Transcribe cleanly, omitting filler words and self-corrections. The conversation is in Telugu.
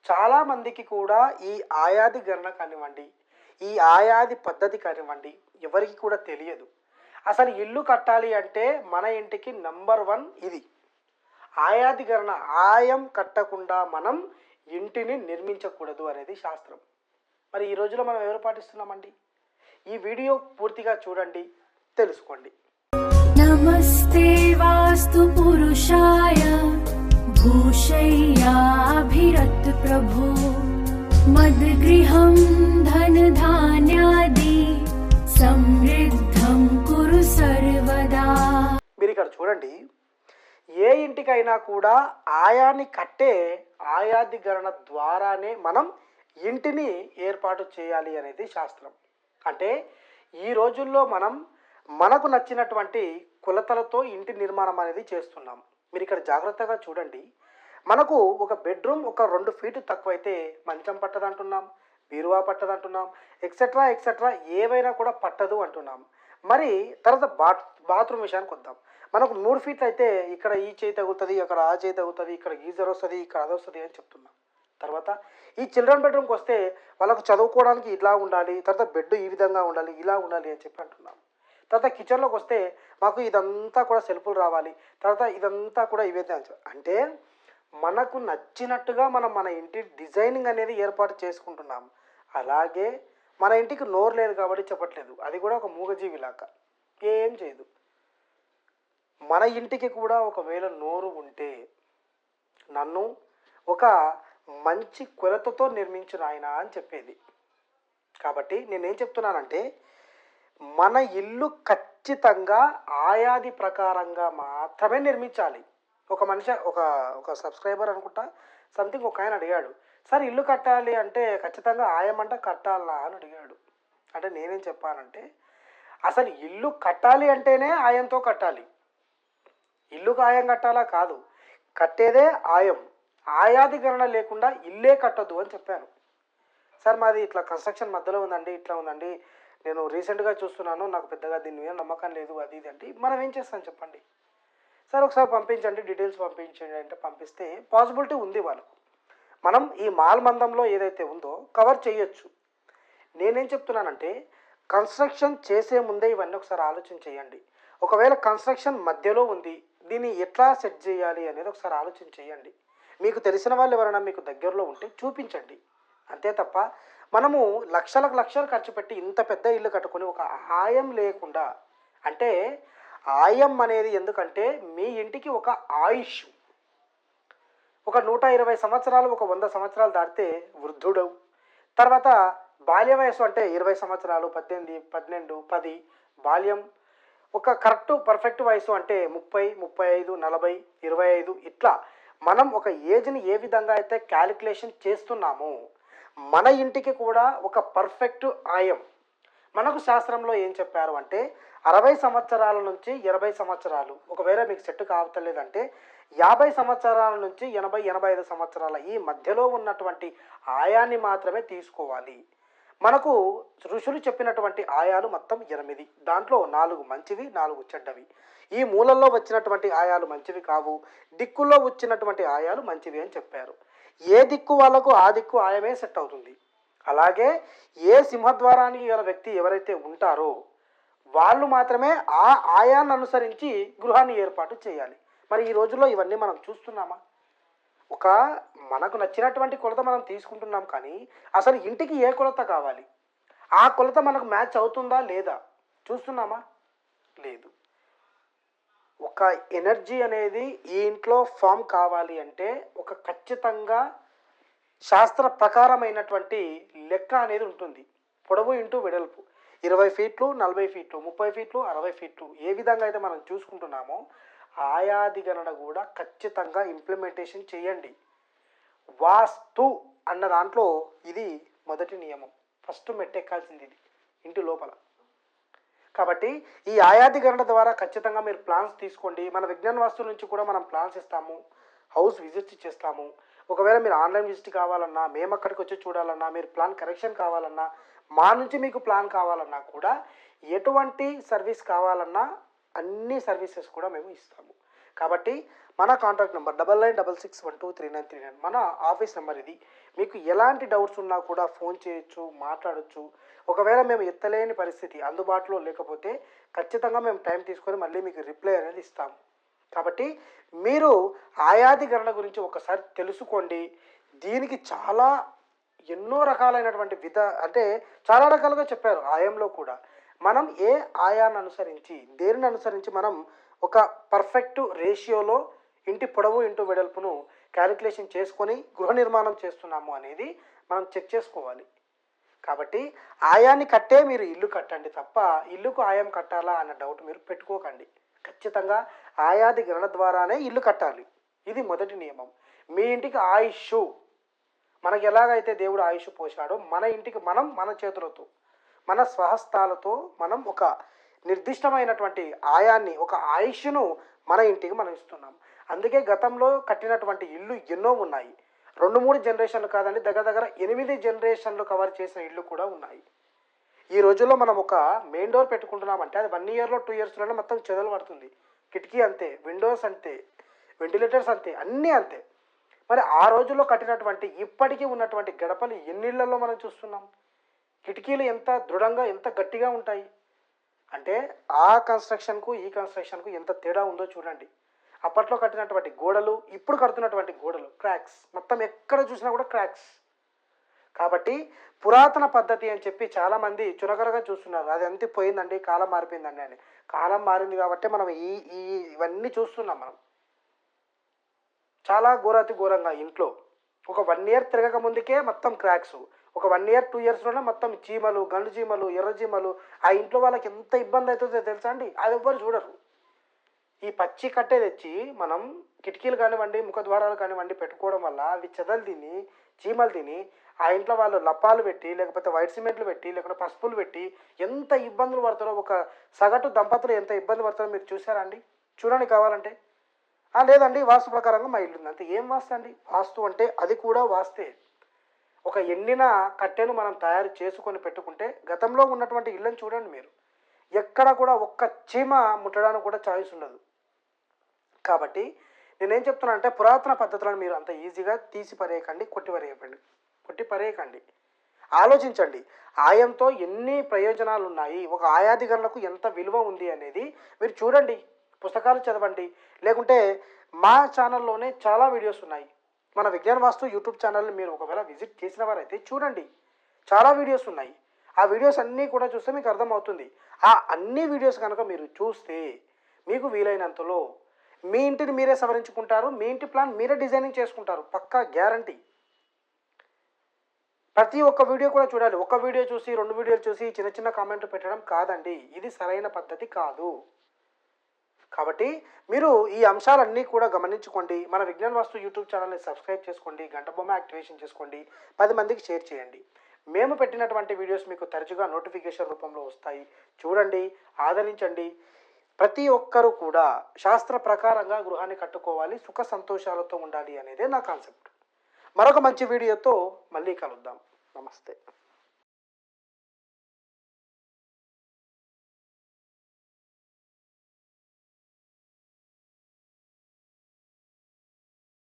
చాలామందికి కూడా ఈ ఆయాది గణన కానివ్వండి, ఈ ఆయాది పద్ధతి కానివ్వండి, ఎవరికి కూడా తెలియదు. అసలు ఇల్లు కట్టాలి అంటే మన ఇంటికి నంబర్ 1 ఇది. ఆయాది గణన ఆయం కట్టకుండా మనం ఇంటిని నిర్మించకూడదు అనేది శాస్త్రం. మరి ఈ రోజులో మనం ఎవరు పాటిస్తున్నామండి? ఈ వీడియో పూర్తిగా చూడండి, తెలుసుకోండి. నమస్తే వాస్తు పురుషాయ భూషయ్యాభిరత్ ప్రభు మద్గృహం ధన ధాన్యాది సమృద్ధం కురు సర్వదా. మీరు ఇక్కడ చూడండి, ఏ ఇంటికైనా కూడా ఆయాన్ని కట్టే ఆయాది గణన ద్వారానే మనం ఇంటిని ఏర్పాటు చేయాలి అనేది శాస్త్రం. అంటే ఈ రోజుల్లో మనకు నచ్చినటువంటి కొలతలతో ఇంటి నిర్మాణం అనేది చేస్తున్నాం. మీరు ఇక్కడ జాగ్రత్తగా చూడండి, మనకు ఒక బెడ్రూమ్ ఒక 2 ఫీటు తక్కువైతే మంచం పట్టదంటున్నాం, బీరువా పట్టదంటున్నాం, ఎక్సెట్రా ఎక్సెట్రా ఏవైనా కూడా పట్టదు అంటున్నాం. మరి తర్వాత బాత్రూమ్ విషయానికి వద్దాం. మనకు 3 ఫీట్లు అయితే ఇక్కడ ఈ చేయి తగులుతుంది, అక్కడ ఆ చేయి తగులుతుంది, ఇక్కడ గీజర్ వస్తుంది, ఇక్కడ అది వస్తుంది అని చెప్తున్నాం. తర్వాత ఈ చిల్డ్రన్ బెడ్రూమ్కి వస్తే వాళ్ళకు చదువుకోవడానికి ఇలా ఉండాలి, తర్వాత బెడ్ ఈ విధంగా ఉండాలి, ఇలా ఉండాలి అని చెప్పి అంటున్నాం. తర్వాత కిచెన్లోకి వస్తే మాకు ఇదంతా కూడా సెల్ఫ్లు రావాలి, తర్వాత ఇదంతా కూడా ఇవే అంటే మనకు నచ్చినట్టుగా మన ఇంటి డిజైనింగ్ అనేది ఏర్పాటు చేసుకుంటున్నాం. అలాగే మన ఇంటికి నోరు లేదు కాబట్టి చెప్పట్లేదు, అది కూడా ఒక మూగజీవిలాగా ఏం చేయదు. మన ఇంటికి కూడా ఒకవేళ నోరు ఉంటే నన్ను ఒక మంచి కొలతతో నిర్మించు నాయనా అని చెప్పేది. కాబట్టి నేనేం చెప్తున్నానంటే మన ఇల్లు ఖచ్చితంగా ఆయాది ప్రకారంగా మాత్రమే నిర్మించాలి. ఒక మనిషి ఒక సబ్స్క్రైబర్ అనుకుంటా సంథింగ్ ఒక ఆయన అడిగాడు, సార్ ఇల్లు కట్టాలి అంటే ఖచ్చితంగా ఆయమంట కట్టాలా అని అడిగాడు. అంటే నేనేం చెప్పానంటే అసలు ఇల్లు కట్టాలి అంటేనే ఆయంతో కట్టాలి, ఇల్లుకు ఆయం కట్టాలా కాదు, కట్టేదే ఆయం. ఆయాది గణన లేకుండా ఇల్లే కట్టొద్దు అని చెప్పాను. సార్ మాది ఇట్లా కన్స్ట్రక్షన్ మధ్యలో ఉందండి, ఇట్లా ఉందండి, నేను రీసెంట్గా చూస్తున్నాను, నాకు పెద్దగా దీని మీద నమ్మకం లేదు, అది ఇది అంటే మనం ఏం చేస్తాం చెప్పండి. సార్ ఒకసారి పంపించండి, డీటెయిల్స్ పంపించండి అంటే పంపిస్తే పాసిబిలిటీ ఉంది వాళ్ళకు. మనం ఈ మాల్ మందంలో ఏదైతే ఉందో కవర్ చేయొచ్చు. నేనేం చెప్తున్నానంటే కన్స్ట్రక్షన్ చేసే ముందే ఇవన్నీ ఒకసారి ఆలోచన చేయండి. ఒకవేళ కన్స్ట్రక్షన్ మధ్యలో ఉంది, దీన్ని ఎట్లా సెట్ చేయాలి అనేది ఒకసారి ఆలోచన చేయండి. మీకు తెలిసిన వాళ్ళు ఎవరైనా మీకు దగ్గరలో ఉంటే చూపించండి. అంతే తప్ప మనము లక్షలు ఖర్చు పెట్టి ఇంత పెద్ద ఇల్లు కట్టుకొని ఒక ఆయం లేకుండా, అంటే ఆయం అనేది ఎందుకంటే మీ ఇంటికి ఒక ఆయుష్, ఒక 120 సంవత్సరాలు, ఒక 100 సంవత్సరాలు దాటితే వృద్ధుడు. తర్వాత బాల్య వయసు అంటే 20 సంవత్సరాలు, 18, 12, 10 బాల్యం. ఒక కరెక్ట్ పర్ఫెక్ట్ వయసు అంటే 30, 35, 40, 25 ఇట్లా మనం ఒక ఏజ్ని ఏ విధంగా అయితే క్యాలిక్యులేషన్ చేస్తున్నామో మన ఇంటికి కూడా ఒక పర్ఫెక్ట్ ఆయం. మనకు శాస్త్రంలో ఏం చెప్పారు అంటే 60 సంవత్సరాల నుంచి 80 సంవత్సరాలు, ఒకవేళ మీకు సెట్ కావట్లేదంటే 50 సంవత్సరాల నుంచి 80, 85 సంవత్సరాల ఈ మధ్యలో ఉన్నటువంటి ఆయాన్ని మాత్రమే తీసుకోవాలి. మనకు ఋషులు చెప్పినటువంటి ఆయాలు మొత్తం 8, దాంట్లో 4 మంచివి, 4 చెడ్డవి. ఈ మూలల్లో వచ్చినటువంటి ఆయాలు మంచివి కావు, దిక్కుల్లో వచ్చినటువంటి ఆయాలు మంచివి అని చెప్పారు. ఏ దిక్కు వాళ్ళకు ఆ దిక్కు ఆయమే సెట్ అవుతుంది. అలాగే ఏ సింహద్వారానికి గల వ్యక్తి ఎవరైతే ఉంటారో వాళ్ళు మాత్రమే ఆ ఆయాన్ని అనుసరించి గృహాన్ని ఏర్పాటు చేయాలి. మరి ఈ రోజుల్లో ఇవన్నీ మనం చూస్తున్నామా? ఒక మనకు నచ్చినటువంటి కొలత మనం తీసుకుంటున్నాం, కానీ అసలు ఇంటికి ఏ కొలత కావాలి, ఆ కొలత మనకు మ్యాచ్ అవుతుందా లేదా చూస్తున్నామా? లేదు. ఒక ఎనర్జీ అనేది ఈ ఇంట్లో ఫామ్ కావాలి అంటే ఒక ఖచ్చితంగా శాస్త్ర ప్రకారమైనటువంటి లెక్క అనేది ఉంటుంది. పొడవు ఇంటూ వెడల్పు 20 ఫీట్లు, 40 ఫీట్లు, 30 ఫీట్లు, 60 ఫీట్లు ఏ విధంగా అయితే మనం చూసుకుంటున్నామో ఆయాది గణన కూడా ఖచ్చితంగా ఇంప్లిమెంటేషన్ చేయండి. వాస్తు అన్న దాంట్లో ఇది మొదటి నియమం, ఫస్ట్ మెట్టెక్కాల్సింది ఇది ఇంటి లోపల. కాబట్టి ఈ ఆయాది గణన ద్వారా ఖచ్చితంగా మీరు ప్లాన్స్ తీసుకోండి. మన విజ్ఞాన వాస్తు నుంచి కూడా మనం ప్లాన్స్ ఇస్తాము, హౌస్ విజిట్స్ చేస్తాము. ఒకవేళ మీరు ఆన్లైన్ విజిట్ కావాలన్నా, మేము అక్కడికి వచ్చి చూడాలన్నా, మీరు ప్లాన్ కరెక్షన్ కావాలన్నా, మా నుంచి మీకు ప్లాన్ కావాలన్నా కూడా, ఎటువంటి సర్వీస్ కావాలన్నా అన్ని సర్వీసెస్ కూడా మేము ఇస్తాము. కాబట్టి మన కాంటాక్ట్ నెంబర్ 9966123939 మన ఆఫీస్ నెంబర్ ఇది. మీకు ఎలాంటి డౌట్స్ ఉన్నా కూడా ఫోన్ చేయొచ్చు, మాట్లాడొచ్చు. ఒకవేళ మేము ఎత్తలేని పరిస్థితి అందుబాటులో లేకపోతే ఖచ్చితంగా మేము టైం తీసుకొని మళ్ళీ మీకు రిప్లై అనేది ఇస్తాము. కాబట్టి మీరు ఆయాది గణన గురించి ఒకసారి తెలుసుకోండి. దీనికి చాలా ఎన్నో రకాలైనటువంటి అంటే చాలా రకాలుగా చెప్పారు ఆయంలో కూడా. మనం ఏ ఆయాన్ని అనుసరించి దేనిని అనుసరించి మనం ఒక పర్ఫెక్ట్ రేషియోలో ఇంటి పొడవు ఇంటూ వెడల్పును క్యాలిక్యులేషన్ చేసుకొని గృహ నిర్మాణం చేస్తున్నాము అనేది మనం చెక్ చేసుకోవాలి. కాబట్టి ఆయాన్ని కట్టే మీరు ఇల్లు కట్టండి తప్ప ఇల్లుకు ఆయం కట్టాలా అన్న డౌట్ మీరు పెట్టుకోకండి. ఖచ్చితంగా ఆయాది గణన ద్వారానే ఇల్లు కట్టాలి. ఇది మొదటి నియమం. మీ ఇంటికి ఆయుష్ మనకి ఎలాగైతే దేవుడు ఆయుష్ పోశాడో మన ఇంటికి మనం మన చేతులతో మన స్వహస్తాలతో మనం ఒక నిర్దిష్టమైనటువంటి ఆయాన్ని ఒక ఆయుష్ను మన ఇంటికి మనం ఇస్తున్నాం. అందుకే గతంలో కట్టినటువంటి ఇల్లు ఎన్నో ఉన్నాయి. 2-3 జనరేషన్లు కాదండి, దగ్గర 8 జనరేషన్లు కవర్ చేసిన ఇల్లు కూడా ఉన్నాయి. ఈ రోజుల్లో మనం ఒక మెయిన్ డోర్ పెట్టుకుంటున్నామంటే అది 1 ఇయర్లో 2 ఇయర్స్లోనే మొత్తం చెదలు పడుతుంది. కిటికీ అంతే, విండోస్ అంతే, వెంటిలేటర్స్ అంతే, అన్నీ అంతే. మరి ఆ రోజుల్లో కట్టినటువంటి ఇప్పటికీ ఉన్నటువంటి గడపలు ఎన్నిళ్లలో మనం చూస్తున్నాం. కిటికీలు ఎంత దృఢంగా ఎంత గట్టిగా ఉంటాయి అంటే ఆ కన్స్ట్రక్షన్కు ఈ కన్స్ట్రక్షన్కు ఎంత తేడా ఉందో చూడండి. అప్పట్లో కట్టినటువంటి గోడలు ఇప్పుడు కడుతున్నటువంటి గోడలు క్రాక్స్, మొత్తం ఎక్కడ చూసినా కూడా క్రాక్స్. కాబట్టి పురాతన పద్ధతి అని చెప్పి చాలామంది చురకరగా చూస్తున్నారు. అది అంతే పోయిందండి, కాలం మారిపోయిందండి అని. కాలం మారింది కాబట్టి మనం ఇవన్నీ చూస్తున్నాం. మనం చాలా ఘోరాతి ఘోరంగా ఇంట్లో ఒక 1 ఇయర్ తిరగక ముందుకే మొత్తం క్రాక్స్, ఒక 1 ఇయర్ 2 ఇయర్స్లోనే మొత్తం చీమలు, గండు చీమలు, ఎర్ర చీమలు. ఆ ఇంట్లో వాళ్ళకి ఎంత ఇబ్బంది అవుతుందో తెలుసా అండి. అది ఎవ్వరు చూడరు. ఈ పచ్చి కట్టే తెచ్చి మనం కిటికీలు కానివ్వండి, ముఖద్వారాలు కానివ్వండి పెట్టుకోవడం వల్ల అవి చెదలు తిని చీమలు తిని ఆ ఇంట్లో వాళ్ళు లప్పాలు పెట్టి లేకపోతే వైట్ సిమెంట్లు పెట్టి లేకపోతే పసుపులు పెట్టి ఎంత ఇబ్బందులు పడతారో, ఒక సగటు దంపతులు ఎంత ఇబ్బంది పడతారో మీరు చూసారా అండి? చూడండి కావాలంటే. లేదండి వాస్తు ప్రకారంగా మా ఇల్లు ఉంది అంతే. ఏం వాస్తు అండి? వాస్తు అంటే అది కూడా వాస్తే. ఒక ఎండిన కట్టెను మనం తయారు చేసుకొని పెట్టుకుంటే గతంలో ఉన్నటువంటి ఇళ్ళని చూడండి మీరు, ఎక్కడ కూడా ఒక్క చీమ ముట్టడానికి కూడా ఛాయిస్ ఉండదు. కాబట్టి నేనేం చెప్తున్నాను అంటే పురాతన పద్ధతులను మీరు అంత ఈజీగా తీసి పరేయకండి, కొట్టి పరేయకండి. ఆలోచించండి, ఆయంతో ఎన్ని ప్రయోజనాలు ఉన్నాయి, ఒక ఆయాది గణనకు ఎంత విలువ ఉంది అనేది మీరు చూడండి, పుస్తకాలు చదవండి. లేకుంటే మా ఛానల్లోనే చాలా వీడియోస్ ఉన్నాయి. మన విజ్ఞాన వాస్తు యూట్యూబ్ ఛానల్ని మీరు ఒకవేళ విజిట్ చేసిన వారైతే చూడండి, చాలా వీడియోస్ ఉన్నాయి. ఆ వీడియోస్ అన్నీ కూడా చూస్తే మీకు అర్థమవుతుంది. ఆ అన్ని వీడియోస్ కనుక మీరు చూస్తే మీకు వీలైనంతలో మీ ఇంటిని మీరే సవరించుకుంటారు, మీ ఇంటి ప్లాన్ మీరే డిజైనింగ్ చేసుకుంటారు, పక్కా గ్యారంటీ. ప్రతి ఒక్క వీడియో కూడా చూడాలి. ఒక వీడియో చూసి 2 వీడియోలు చూసి చిన్న కామెంట్లు పెట్టడం కాదండి, ఇది సరైన పద్ధతి కాదు. కాబట్టి మీరు ఈ అంశాలన్నీ కూడా గమనించుకోండి. మన విజ్ఞాన వాస్తు యూట్యూబ్ ఛానల్ని సబ్స్క్రైబ్ చేసుకోండి, గంట బొమ్మ యాక్టివేషన్ చేసుకోండి, 10 మందికి షేర్ చేయండి. మేము పెట్టినటువంటి వీడియోస్ మీకు తరచుగా నోటిఫికేషన్ రూపంలో వస్తాయి. చూడండి, ఆదరించండి. ప్రతి ఒక్కరూ కూడా శాస్త్ర ప్రకారంగా గృహాన్ని కట్టుకోవాలి, సుఖ సంతోషాలతో ఉండాలి అనేదే నా కాన్సెప్ట్. మరొక మంచి వీడియోతో మళ్ళీ కలుద్దాం. నమస్తే.